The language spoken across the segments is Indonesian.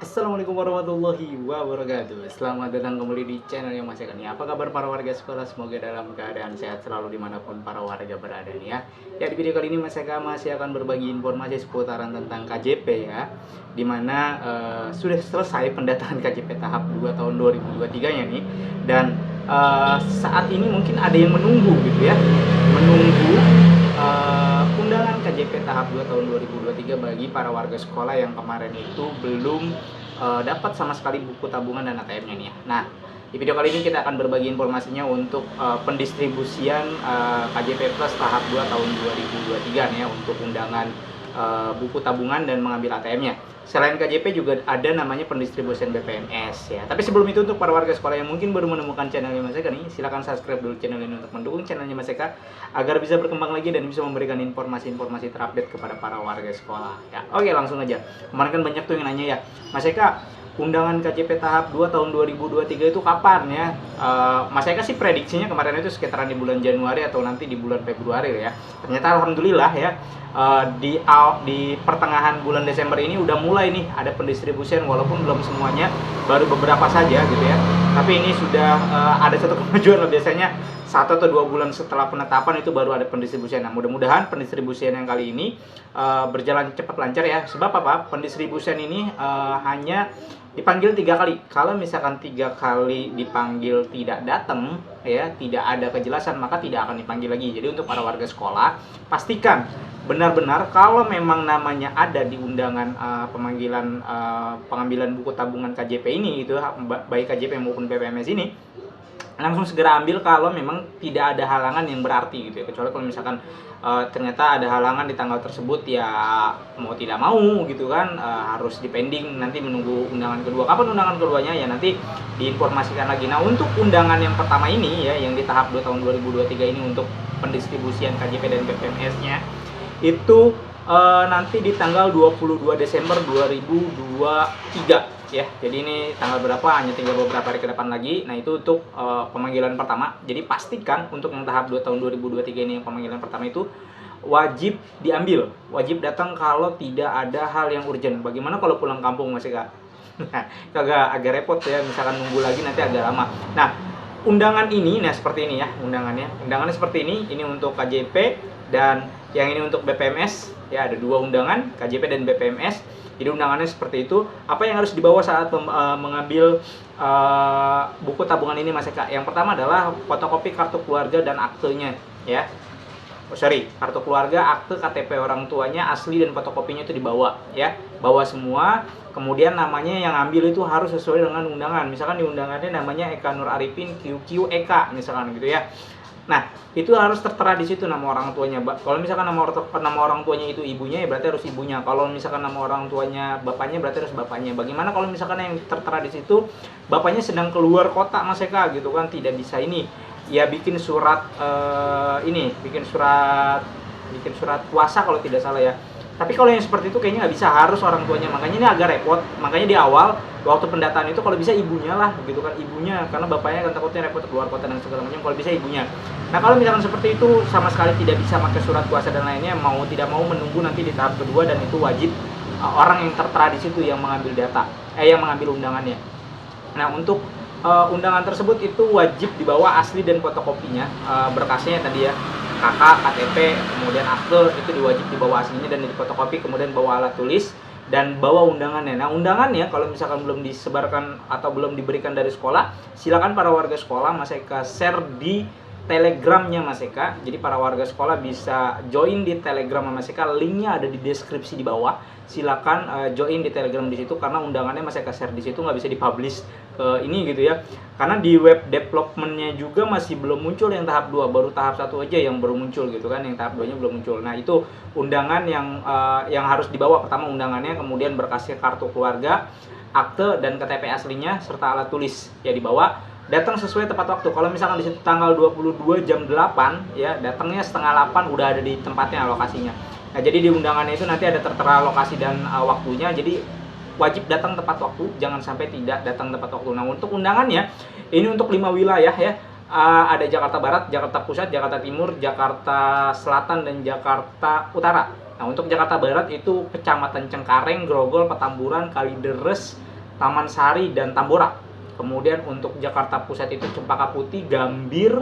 Assalamualaikum warahmatullahi wabarakatuh. Selamat datang kembali di channel yang masih ini. Apa kabar para warga sekolah? Semoga dalam keadaan sehat selalu dimanapun para warga berada nih ya. Ya, di video kali ini Mas Eka masih akan berbagi informasi seputaran tentang KJP ya. Dimana sudah selesai pendataan KJP tahap 2 tahun 2023 nya nih. Dan saat ini mungkin ada yang menunggu gitu ya. Menunggu undangan KJP tahap 2 tahun 2023 bagi para warga sekolah yang kemarin itu belum dapat sama sekali buku tabungan dan ATM-nya nih ya. Nah, di video kali ini kita akan berbagi informasinya untuk pendistribusian KJP Plus tahap 2 tahun 2023 nih ya, untuk undangan buku tabungan dan mengambil ATM-nya. Selain KJP juga ada namanya pendistribusian BPMS ya. Tapi sebelum itu, untuk para warga sekolah yang mungkin baru menemukan channelnya Mas Eka nih, silahkan subscribe dulu channel ini untuk mendukung channelnya Mas Eka agar bisa berkembang lagi dan bisa memberikan informasi-informasi terupdate kepada para warga sekolah ya. Oke, langsung aja. Kemarin kan banyak tuh yang nanya ya, Mas Eka, undangan KJP tahap 2 tahun 2023 itu kapan ya? Mas Eka sih prediksinya kemarin itu sekitaran di bulan Januari atau nanti di bulan Februari ya. Ternyata alhamdulillah ya, di pertengahan bulan Desember ini udah mulai nih ada pendistribusian, walaupun belum semuanya, baru beberapa saja gitu ya. Tapi ini sudah ada satu kemajuan lah. Biasanya 1 atau 2 bulan setelah penetapan itu baru ada pendistribusian. Nah, mudah-mudahan pendistribusian yang kali ini berjalan cepat lancar ya. Sebab apa? Pendistribusian ini hanya dipanggil 3 kali. Kalau misalkan 3 kali dipanggil tidak datang ya, tidak ada kejelasan, maka tidak akan dipanggil lagi. Jadi untuk para warga sekolah, pastikan benar-benar kalau memang namanya ada di undangan pemanggilan pengambilan buku tabungan KJP ini itu, baik KJP maupun BPMS ini, langsung segera ambil kalau memang tidak ada halangan yang berarti gitu ya. Kecuali kalau misalkan ternyata ada halangan di tanggal tersebut, ya mau tidak mau gitu kan, harus dipending nanti menunggu undangan kedua. Kapan undangan keduanya ya nanti diinformasikan lagi. Nah, untuk undangan yang pertama ini ya, yang di tahap 2 tahun 2023 ini untuk pendistribusian KJP dan BPMS-nya itu nanti di tanggal 22 Desember 2023 ya. Jadi ini tanggal berapa, hanya tinggal beberapa hari ke depan lagi. Nah, itu untuk pemanggilan pertama. Jadi pastikan untuk yang tahap 2 tahun 2023 ini, yang pemanggilan pertama itu wajib diambil, wajib datang kalau tidak ada hal yang urgent. Bagaimana kalau pulang kampung Mas Eka? Agak repot ya, misalkan nunggu lagi nanti agak lama. Nah, undangan ini, nah seperti ini ya undangannya seperti ini untuk KJP, dan yang ini untuk BPMS ya. Ada 2 undangan, KJP dan BPMS. Jadi undangannya seperti itu. Apa yang harus dibawa saat mengambil buku tabungan ini Mas Eka? Yang pertama adalah fotokopi kartu keluarga dan aktenya ya. Kartu keluarga, akte, KTP orang tuanya asli dan fotokopinya itu dibawa ya. Bawa semua. Kemudian namanya yang ambil itu harus sesuai dengan undangan. Misalkan di undangannya namanya Eka Nur Arifin QQ Eka misalkan gitu ya. Nah, itu harus tertera di situ nama orang tuanya. Kalau misalkan nama orang tuanya itu ibunya, ya berarti harus ibunya. Kalau misalkan nama orang tuanya bapaknya, berarti harus bapaknya. Bagaimana kalau misalkan yang tertera di situ bapaknya sedang keluar kota Mas Eka gitu kan, tidak bisa ini. Ya bikin surat bikin surat kuasa kalau tidak salah ya. Tapi kalau yang seperti itu kayaknya nggak bisa, harus orang tuanya. Makanya ini agak repot. Makanya di awal waktu pendataan itu kalau bisa ibunya lah gitu kan, ibunya, karena bapaknya kan takutnya repot keluar kota dan segala macam. Kalau bisa ibunya. Nah, kalau misalkan seperti itu sama sekali tidak bisa pakai surat kuasa dan lainnya, mau tidak mau menunggu nanti di tahap kedua, dan itu wajib orang yang tertera di situ yang mengambil yang mengambil undangannya. Nah, untuk undangan tersebut itu wajib dibawa asli dan fotokopinya, berkasnya tadi ya, KK, KTP, kemudian akte, itu diwajib dibawa aslinya dan difotokopi, kemudian bawa alat tulis dan bawa undangannya. Nah, undangannya kalau misalkan belum disebarkan atau belum diberikan dari sekolah, silakan para warga sekolah Mas Eka share di Telegramnya Mas Eka. Jadi para warga sekolah bisa join di Telegram Mas Eka, linknya ada di deskripsi di bawah. Silakan join di Telegram di situ, karena undangannya Mas Eka share di situ, nggak bisa dipublish ke ini gitu ya. Karena di web developmentnya juga masih belum muncul yang tahap 2, baru tahap 1 aja yang baru muncul gitu kan, yang tahap 2-nya belum muncul. Nah, itu undangan yang harus dibawa. Pertama undangannya, kemudian berkasnya kartu keluarga, akte dan KTP aslinya serta alat tulis ya dibawa. Datang sesuai tepat waktu. Kalau misalkan di situ tanggal 22 jam 8 ya, datangnya setengah 8 udah ada di tempatnya, lokasinya. Nah, jadi di undangannya itu nanti ada tertera lokasi dan waktunya. Jadi wajib datang tepat waktu, jangan sampai tidak datang tepat waktu. Nah, untuk undangannya ini untuk 5 wilayah ya. Ada Jakarta Barat, Jakarta Pusat, Jakarta Timur, Jakarta Selatan, dan Jakarta Utara. Nah, untuk Jakarta Barat itu Kecamatan Cengkareng, Grogol, Petamburan, Kalideres, Taman Sari, dan Tambora. Kemudian untuk Jakarta Pusat itu Cempaka Putih, Gambir,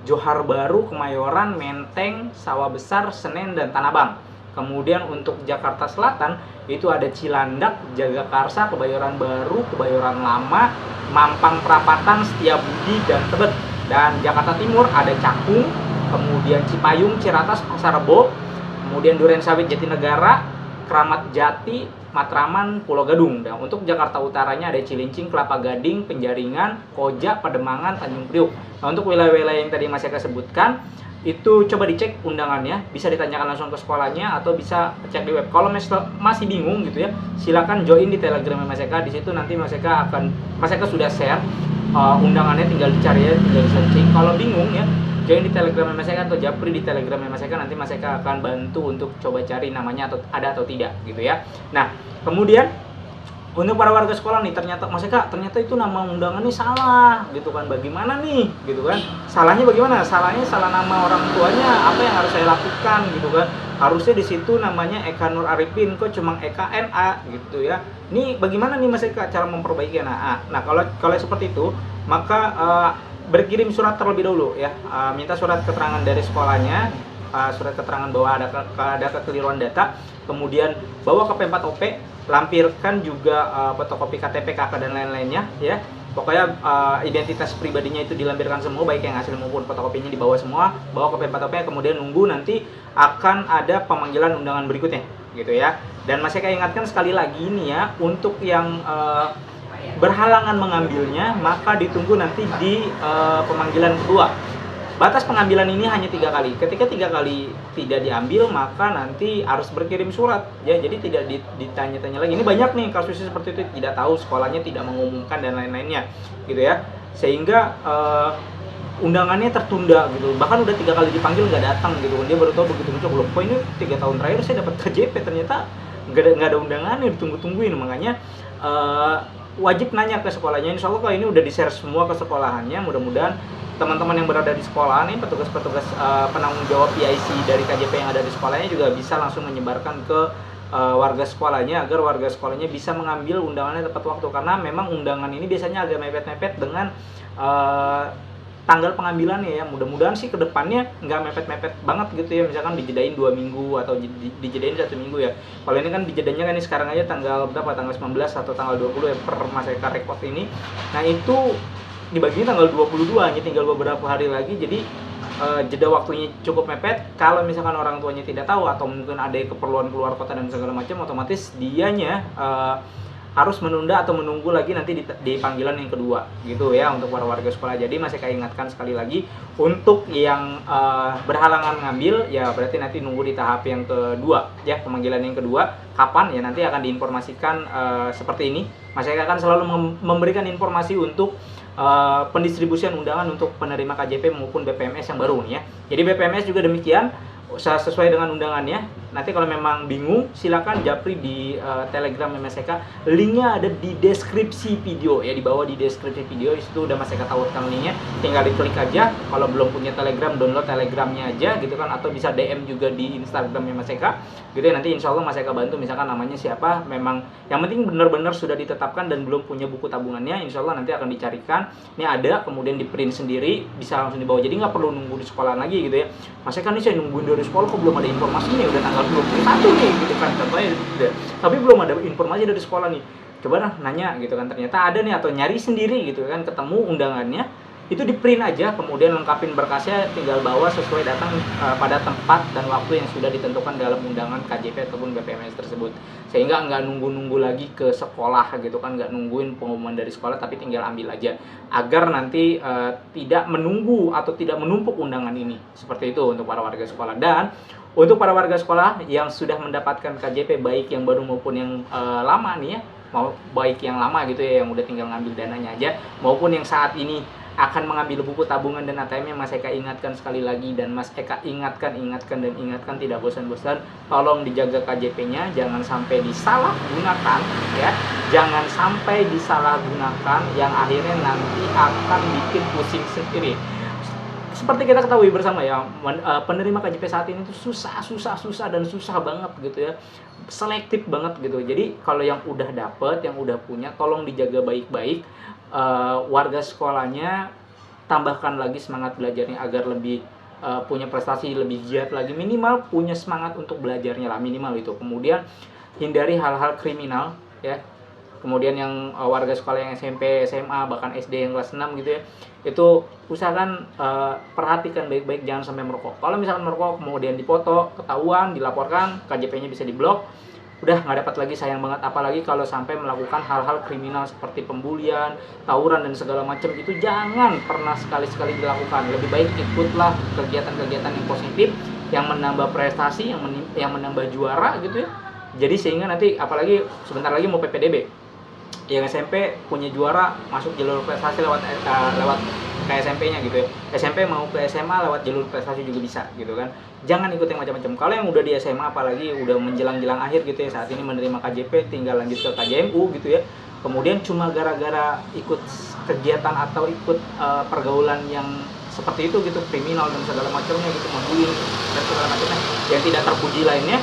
Johar Baru, Kemayoran, Menteng, Sawah Besar, Senen, dan Tanah Abang. Kemudian untuk Jakarta Selatan itu ada Cilandak, Jagakarsa, Kebayoran Baru, Kebayoran Lama, Mampang Perapatan, Setiabudi, dan Tebet. Dan Jakarta Timur ada Cakung, kemudian Cipayung, Ciracas, Pasar Rebo, kemudian Durensawit, Jatinegara, Kramat Jati, Matraman, Pulau Gadung. Dan untuk Jakarta Utaranya ada Cilincing, Kelapa Gading, Penjaringan, Koja, Pademangan, Tanjung Priuk. Nah, untuk wilayah-wilayah yang tadi Mas Eka sebutkan, itu coba dicek undangannya, bisa ditanyakan langsung ke sekolahnya atau bisa cek di web. Kalau masih bingung gitu ya, silakan join di Telegram Mas Eka. Di situ nanti Mas Eka sudah share undangannya, tinggal dicari ya, tinggal searching. Kalau bingung ya, join di Telegram Mas Eka atau japri di Telegram Mas Eka, nanti Mas Eka akan bantu untuk coba cari namanya atau ada atau tidak gitu ya. Nah, kemudian untuk para warga sekolah nih, ternyata Mas Eka, ternyata itu nama undangannya salah gitu kan, bagaimana nih gitu kan. Salahnya bagaimana? Salahnya salah nama orang tuanya, apa yang harus saya lakukan gitu kan. Harusnya di situ namanya Eka Nur Arifin, kok cuma Eka NA gitu ya. Ini bagaimana nih Mas Eka cara memperbaiki? Nah, kalau seperti itu, maka berkirim surat terlebih dahulu ya. Minta surat keterangan dari sekolahnya, surat keterangan bahwa ada kekeliruan data, kemudian bawa ke P4OP, lampirkan juga fotokopi KTP, KK, dan lain-lainnya ya. Pokoknya identitas pribadinya itu dilampirkan semua, baik yang asli maupun fotokopinya dibawa semua, bawa ke P4OP, kemudian nunggu nanti akan ada pemanggilan undangan berikutnya gitu ya. Dan masih saya ingatkan sekali lagi ini ya, untuk yang berhalangan mengambilnya maka ditunggu nanti di pemanggilan kedua. Batas pengambilan ini hanya 3 kali. Ketika 3 kali tidak diambil, maka nanti harus berkirim surat ya. Jadi tidak ditanya-tanya lagi. Ini banyak nih kasusnya seperti itu, tidak tahu, sekolahnya tidak mengumumkan dan lain-lainnya gitu ya. Sehingga undangannya tertunda gitu. Bahkan udah 3 kali dipanggil nggak datang gitu. Dia baru tahu begitu muncul, loh kok ini 3 tahun terakhir saya dapat KJP, ternyata nggak ada undangannya, ditunggu-tungguin. Makanya wajib nanya ke sekolahnya. Insya Allah kalau ini udah di-share semua ke sekolahannya, mudah-mudahan teman-teman yang berada di sekolah nih, petugas-petugas penanggung jawab PIC dari KJP yang ada di sekolahnya juga bisa langsung menyebarkan ke warga sekolahnya, agar warga sekolahnya bisa mengambil undangannya tepat waktu. Karena memang undangan ini biasanya agak mepet-mepet dengan tanggal pengambilannya ya. Mudah-mudahan sih kedepannya nggak mepet-mepet banget gitu ya, misalkan dijedain 2 minggu atau dijedain 1 minggu ya. Kalau ini kan dijedanya kan ini sekarang aja tanggal berapa, tanggal 19 atau tanggal 20 ya per Mas Eka record ini. Nah itu dibaginya tanggal 22, hanya tinggal beberapa hari lagi. Jadi jeda waktunya cukup mepet. Kalau misalkan orang tuanya tidak tahu atau mungkin ada keperluan keluar kota dan segala macam, otomatis dianya harus menunda atau menunggu lagi nanti di panggilan yang kedua gitu ya, untuk para warga sekolah. Jadi masih saya ingatkan sekali lagi, untuk yang berhalangan ngambil ya berarti nanti nunggu di tahap yang kedua ya, pemanggilan yang kedua. Kapan ya, nanti akan diinformasikan seperti ini. Mas Eka akan selalu memberikan informasi untuk pendistribusian undangan untuk penerima KJP maupun BPMS yang baru nih ya. Jadi BPMS juga demikian, sesuai dengan undangannya. Nanti kalau memang bingung, silakan japri di Telegram Mas Eka. Linknya ada di deskripsi video ya, di bawah di deskripsi video itu udah Mas Eka tawarkan linknya. Tinggal diklik aja. Kalau belum punya Telegram, download Telegramnya aja gitu kan, atau bisa DM juga di Instagramnya Mas Eka gitu ya. Nanti insya Allah Mas Eka bantu, misalkan namanya siapa, memang yang penting benar-benar sudah ditetapkan dan belum punya buku tabungannya, insya Allah nanti akan dicarikan. Ini ada, kemudian di print sendiri, bisa langsung dibawa. Jadi nggak perlu nunggu di sekolah lagi gitu ya. Mas Eka nih saya nungguin dari sekolah kok belum ada informasinya, udah tanggal 21 nih gitu kan, contohnya gitu. Tapi belum ada informasi dari sekolah nih, coba dah nanya gitu kan, ternyata ada nih, atau nyari sendiri gitu kan, ketemu undangannya, itu di print aja, kemudian lengkapin berkasnya, tinggal bawa sesuai datang pada tempat dan waktu yang sudah ditentukan dalam undangan KJP ataupun BPMS tersebut. Sehingga nggak nunggu-nunggu lagi ke sekolah gitu kan, nggak nungguin pengumuman dari sekolah, tapi tinggal ambil aja, agar nanti tidak menunggu atau tidak menumpuk undangan ini. Seperti itu untuk para warga sekolah. Dan untuk para warga sekolah yang sudah mendapatkan KJP, baik yang baru maupun yang lama nih ya, baik yang lama gitu ya, yang udah tinggal ngambil dananya aja, maupun yang saat ini akan mengambil buku tabungan dan ATM-nya, Mas Eka ingatkan sekali lagi, dan Mas Eka ingatkan tidak bosan-bosan, tolong dijaga KJP-nya, jangan sampai disalahgunakan ya, jangan sampai disalahgunakan yang akhirnya nanti akan bikin pusing sendiri. seperti kita ketahui bersama ya, penerima KJP saat ini tuh susah dan susah banget gitu ya. Selektif banget gitu. Jadi kalau yang udah dapet, yang udah punya, tolong dijaga baik-baik. Warga sekolahnya tambahkan lagi semangat belajarnya agar lebih punya prestasi lebih giat lagi, minimal punya semangat untuk belajarnya lah, minimal itu. Kemudian hindari hal-hal kriminal ya. Kemudian yang warga sekolah yang SMP, SMA, bahkan SD yang kelas 6 gitu ya, itu usahakan perhatikan baik-baik, jangan sampai merokok. Kalau misalkan merokok kemudian dipoto, ketahuan, dilaporkan, KJP-nya bisa diblok, udah nggak dapat lagi, sayang banget. Apalagi kalau sampai melakukan hal-hal kriminal seperti pembulian, tawuran dan segala macam, itu jangan pernah sekali-sekali dilakukan. Lebih baik ikutlah kegiatan-kegiatan yang positif, yang menambah prestasi, yang menambah juara gitu ya. Jadi sehingga nanti apalagi sebentar lagi mau PPDB, yang SMP punya juara masuk jalur prestasi lewat ke SMP-nya gitu ya. SMP mau ke SMA lewat jalur prestasi juga bisa gitu kan. Jangan ikut yang macam-macam. Kalau yang udah di SMA apalagi udah menjelang-jelang akhir gitu ya, saat ini menerima KJP, tinggal lanjut ke KJMU gitu ya. Kemudian cuma gara-gara ikut kegiatan atau ikut pergaulan yang seperti itu gitu, kriminal dan segala macamnya gitu, membuli dan segala macamnya yang tidak terpuji lainnya,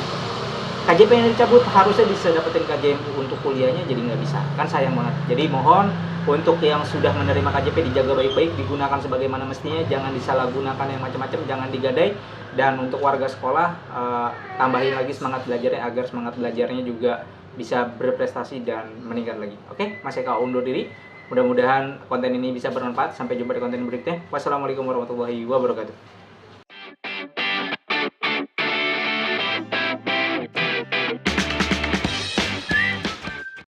KJP yang dicabut, harusnya bisa dapetin KJMU untuk kuliahnya, jadi nggak bisa, kan sayang banget. Jadi mohon untuk yang sudah menerima KJP dijaga baik-baik, digunakan sebagaimana mestinya, jangan disalahgunakan yang macam-macam, jangan digadai. Dan untuk warga sekolah, tambahin lagi semangat belajarnya agar semangat belajarnya juga bisa berprestasi dan meningkat lagi. Oke, Mas Eka undur diri. Mudah-mudahan konten ini bisa bermanfaat. Sampai jumpa di konten berikutnya. Wassalamualaikum warahmatullahi wabarakatuh.